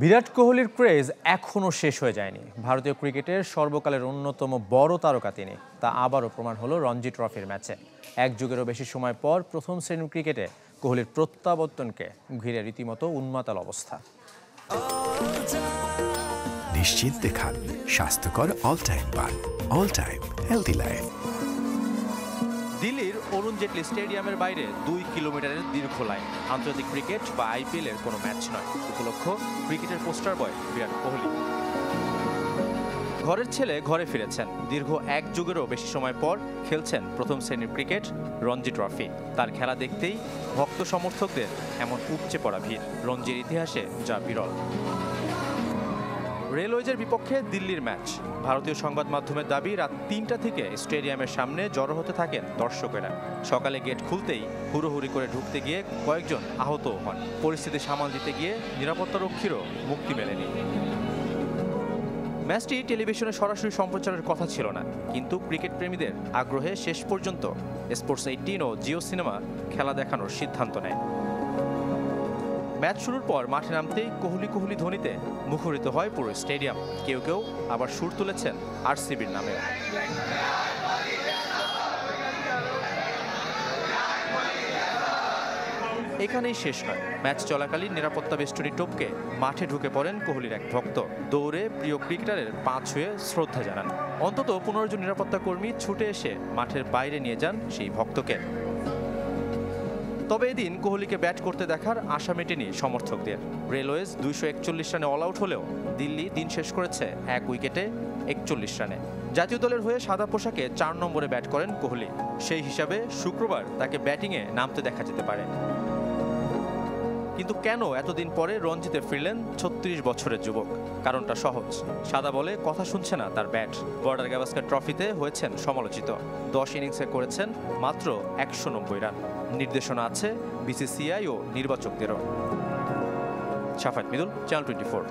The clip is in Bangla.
বিরাট কোহলির ক্রেজ এখনও শেষ হয়ে যায়নি। ভারতীয় ক্রিকেটের সর্বকালের অন্যতম বড় তারকা তিনি। তা আবারও প্রমাণ হলো রঞ্জি ট্রফির ম্যাচে। এক যুগেরও বেশি সময় পর প্রথম শ্রেণীর ক্রিকেটে কোহলির প্রত্যাবর্তনকে ঘিরে রীতিমতো উন্মাতাল অবস্থা। নিশ্চিন্তে খান স্বাস্থ্যকর অল টাইম পান, অল টাইম হেলদি লাইফ। দিল্লির অরুণ জেটলি স্টেডিয়ামের বাইরে 2 কিলোমিটারের দীর্ঘ লাইন। আন্তর্জাতিক ক্রিকেট বা আইপিএল এর কোনো ম্যাচ নয়, উপলক্ষ ক্রিকেটের পোস্টার বয় বিরাট কোহলি। ঘরের ছেলে ঘরে ফিরেছেন। দীর্ঘ এক যুগেরও বেশি সময় পর খেলছেন প্রথম শ্রেণীর ক্রিকেট রঞ্জি ট্রফি। তার খেলা দেখতেই ভক্ত সমর্থকদের এমন উপচে পড়া ভিড় রঞ্জির ইতিহাসে যা বিরল। রেলওয়েজের বিপক্ষে দিল্লির ম্যাচ। ভারতীয় সংবাদ মাধ্যমের দাবি রাত 3টা থেকে স্টেডিয়ামের সামনে জড়ো হতে থাকেন দর্শকেরা। সকালে গেট খুলতেই হুড়োহুড়ি করে ঢুকতে গিয়ে কয়েকজন আহতও হন। পরিস্থিতি সামাল দিতে গিয়ে নিরাপত্তারক্ষীরও মুক্তি মেলেনি। ম্যাচটি টেলিভিশনে সরাসরি সম্প্রচারের কথা ছিল না, কিন্তু ক্রিকেট প্রেমীদের আগ্রহে শেষ পর্যন্ত স্পোর্টস 18 ও জিও সিনেমা খেলা দেখানোর সিদ্ধান্ত নেয়। ম্যাচ শুরুর পর মাঠে নামতেই কোহলি কোহলি ধ্বনিতে মুখরিত হয় পুরো স্টেডিয়াম। কেউ কেউ আবার সুর তুলেছেন আরসিবির নামে। এখানেই শেষ নয়। ম্যাচ চলাকালীন নিরাপত্তা বেষ্টনী টপকে মাঠে ঢুকে পড়েন কোহলির এক ভক্ত। দৌড়ে প্রিয় ক্রিকেটারের পা ছুঁয়ে শ্রদ্ধা জানান। অন্তত 15 জন নিরাপত্তা কর্মী ছুটে এসে মাঠের বাইরে নিয়ে যান সেই ভক্তকে। তবে এদিন কোহলিকে ব্যাট করতে দেখার আশা মেটেনি সমর্থকদের। রেলওয়েজ 241 রানে অল আউট হলেও দিল্লি দিন শেষ করেছে 1 উইকেটে 41 রানে। জাতীয় দলের হয়ে সাদা পোশাকে 4 নম্বরে ব্যাট করেন কোহলি। সেই হিসাবে শুক্রবার তাকে ব্যাটিংয়ে নামতে দেখা যেতে পারে। কিন্তু কেন এতদিন পরে রঞ্জিতে ফিরলেন 36 বছরের যুবক? কারণটা সহজ, সাদা বলে কথা শুনছে না তার ব্যাট। বর্ডার গাভাস্কার ট্রফিতে হয়েছেন সমালোচিত। 10 ইনিংসে করেছেন মাত্র 190 রান। নির্দেশনা আছে বিসিসিআই ও নির্বাচকদেরও। শাফাত মিদুল, চ্যানেল 24।